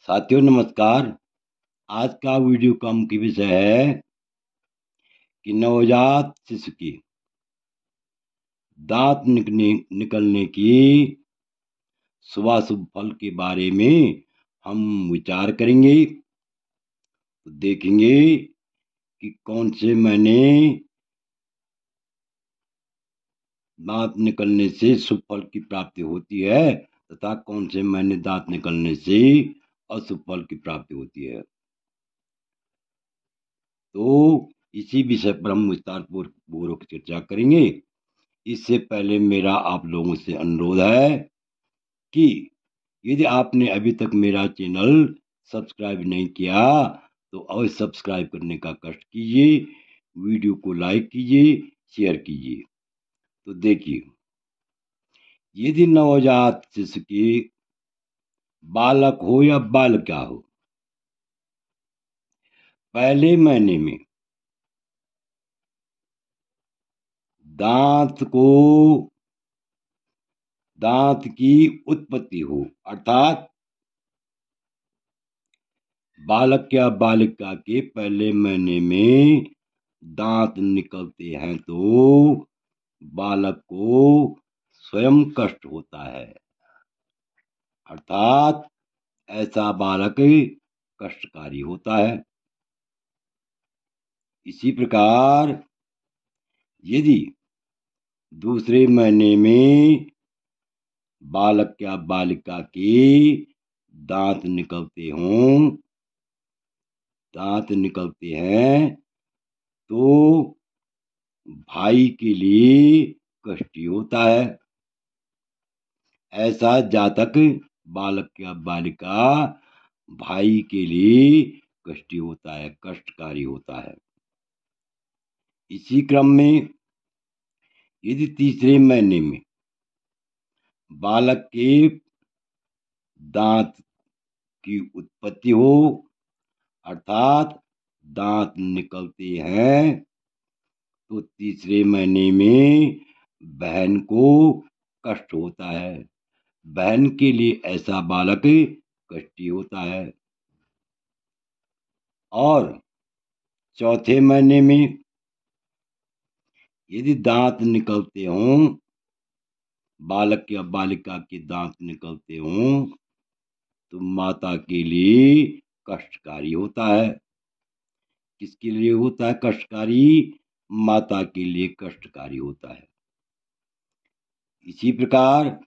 साथियों नमस्कार। आज का वीडियो का मुख्य विषय है कि नवजात शिशु की दांत निकलने की शुभाशुभ फल के बारे में हम विचार करेंगे। तो देखेंगे कि कौन से महीने दांत निकलने से शुभ फल की प्राप्ति होती है तथा कौन से महीने दांत निकलने से अशुभ फल की प्राप्ति होती है। तो इसी विषय पर हम विस्तार पूर्वक चर्चा करेंगे। इससे पहले मेरा आप लोगों से अनुरोध है कि यदि आपने अभी तक मेरा चैनल सब्सक्राइब नहीं किया तो अवश्य सब्सक्राइब करने का कष्ट कीजिए, वीडियो को लाइक कीजिए, शेयर कीजिए। तो देखिए, यदि नवजात शिशु के बालक हो या बालिका हो, पहले महीने में दांत की उत्पत्ति हो, अर्थात बालक या बालिका के पहले महीने में दांत निकलते हैं तो बालक को स्वयं कष्ट होता है, अर्थात ऐसा बालक कष्टकारी होता है। इसी प्रकार यदि दूसरे महीने में बालक या बालिका के दांत निकलते हैं तो भाई के लिए कष्टी होता है। ऐसा जातक बालक या बालिका भाई के लिए कष्टी होता है, कष्टकारी होता है। इसी क्रम में यदि तीसरे महीने में बालक के दांत की उत्पत्ति हो, अर्थात दांत निकलते हैं, तो तीसरे महीने में बहन को कष्ट होता है। बहन के लिए ऐसा बालक कष्टी होता है। और चौथे महीने में यदि दांत निकलते हों, बालक या बालिका के दांत निकलते हों, तो माता के लिए कष्टकारी होता है। किसके लिए होता है कष्टकारी? माता के लिए कष्टकारी होता है। इसी प्रकार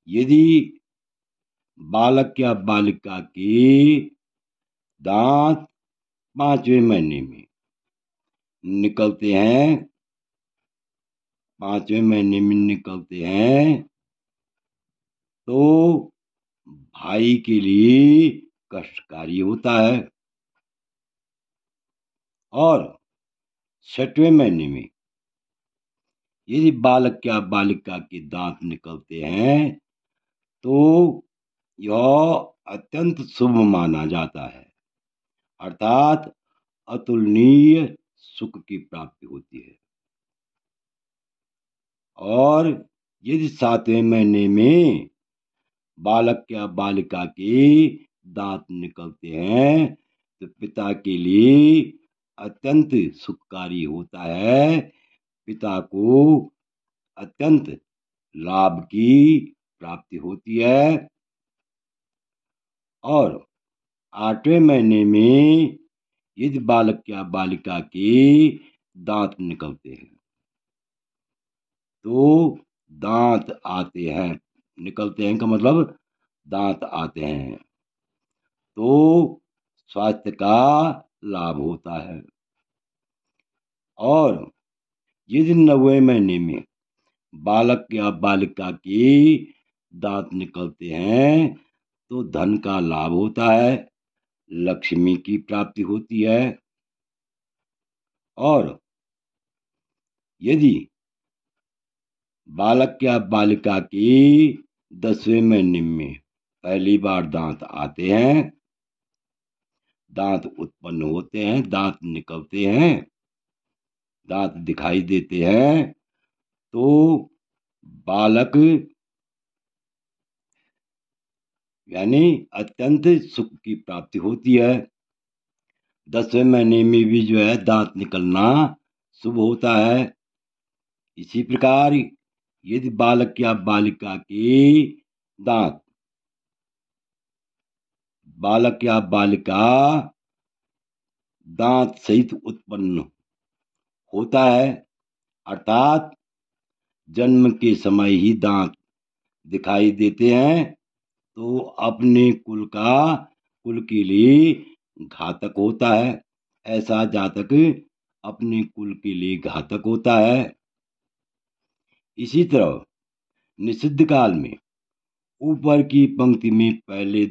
यदि बालक या बालिका के दांत पांचवें महीने में निकलते हैं, तो भाई के लिए कष्टकारी होता है। और छठवें महीने में यदि बालक या बालिका के दांत निकलते हैं तो यह अत्यंत शुभ माना जाता है, अर्थात अतुलनीय सुख की प्राप्ति होती है। और यदि सातवें महीने में बालक या बालिका के दांत निकलते हैं तो पिता के लिए अत्यंत सुखकारी होता है। पिता को अत्यंत लाभ की प्राप्ति होती है। और आठवें महीने में यदि बालक या बालिका के दांत निकलते हैं तो दांत आते हैं, निकलते हैं का मतलब दांत आते हैं, तो स्वास्थ्य का लाभ होता है। और यदि 9वें महीने में बालक या बालिका के दांत निकलते हैं तो धन का लाभ होता है, लक्ष्मी की प्राप्ति होती है। और यदि बालक या बालिका के 10वें महीने में पहली बार दांत आते हैं, दांत उत्पन्न होते हैं, दांत निकलते हैं, दांत दिखाई देते हैं, तो बालक यानी अत्यंत सुख की प्राप्ति होती है। 10वें महीने में भी जो है दांत निकलना शुभ होता है। इसी प्रकार यदि बालक या बालिका के दांत बालक या बालिका दांत सहित उत्पन्न होता है, अर्थात जन्म के समय ही दांत दिखाई देते हैं, तो अपने कुल के लिए घातक होता है। ऐसा जातक अपने कुल के लिए घातक होता है। इसी तरह निषिद्ध काल में ऊपर की पंक्ति में पहले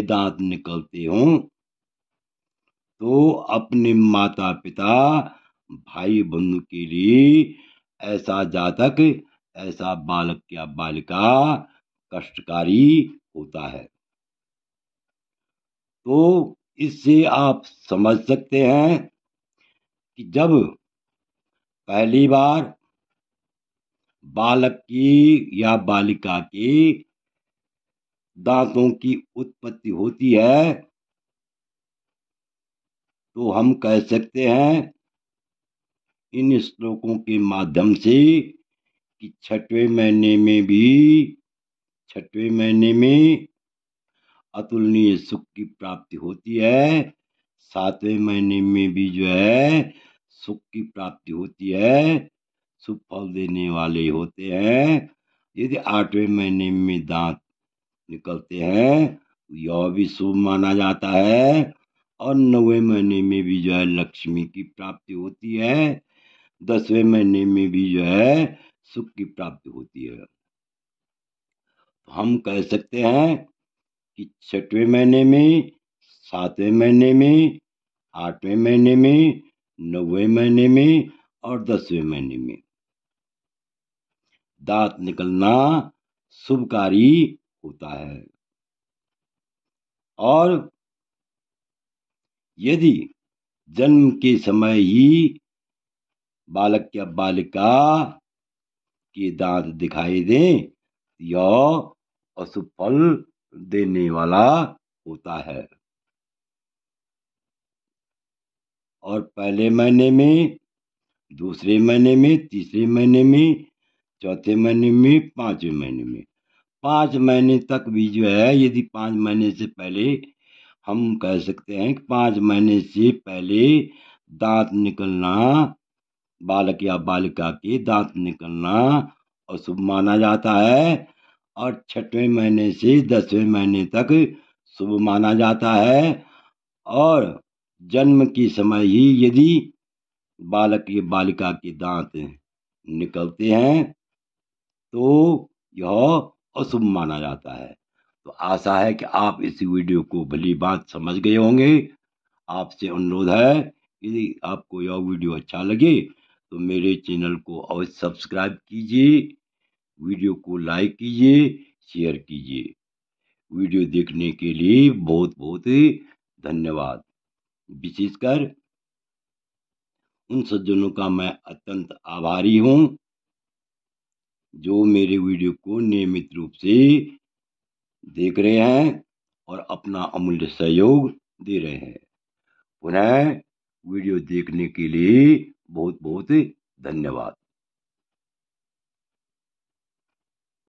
दांत निकलते हों, तो अपने माता पिता भाई बंधु के लिए ऐसा जातक, ऐसा बालक या बालिका कष्टकारी होता है। तो इससे आप समझ सकते हैं कि जब पहली बार बालक की या बालिका के दांतों की उत्पत्ति होती है, तो हम कह सकते हैं इन श्लोकों के माध्यम से कि छठवें महीने में अतुलनीय सुख की प्राप्ति होती है। 7वें महीने में भी जो है सुख की प्राप्ति होती है, शुभ फल देने वाले होते हैं। यदि 8वें महीने में दांत निकलते हैं तो यह भी शुभ माना जाता है। और 9वें महीने में भी जो है लक्ष्मी की प्राप्ति होती है। 10वें महीने में भी जो है सुख की प्राप्ति होती है। तो हम कह सकते हैं कि 6वें महीने में, 7वें महीने में, 8वें महीने में, 9वें महीने में और 10वें महीने में दांत निकलना शुभकारी होता है। और यदि जन्म के समय ही बालक या बालिका के दांत दिखाई दें, यह अशुभ फल देने वाला होता है। और पहले महीने में, दूसरे महीने में, तीसरे महीने में, चौथे महीने में, 5वें महीने में, 5 महीने तक भी जो है, यदि 5 महीने से पहले, हम कह सकते हैं कि 5 महीने से पहले दांत निकलना, बालक या बालिका के दांत निकलना अशुभ माना जाता है। और 6वें महीने से 10वें महीने तक शुभ माना जाता है। और जन्म के समय ही यदि बालक या बालिका के दांत निकलते हैं तो यह अशुभ माना जाता है। तो आशा है कि आप इस वीडियो को भली बात समझ गए होंगे। आपसे अनुरोध है, यदि आपको यह वीडियो अच्छा लगे तो मेरे चैनल को अवश्य सब्सक्राइब कीजिए, वीडियो को लाइक कीजिए, शेयर कीजिए। वीडियो देखने के लिए बहुत बहुत धन्यवाद। विशेषकर उन सज्जनों का मैं अत्यंत आभारी हूँ जो मेरे वीडियो को नियमित रूप से देख रहे हैं और अपना अमूल्य सहयोग दे रहे हैं। पुनः वीडियो देखने के लिए बहुत बहुत धन्यवाद।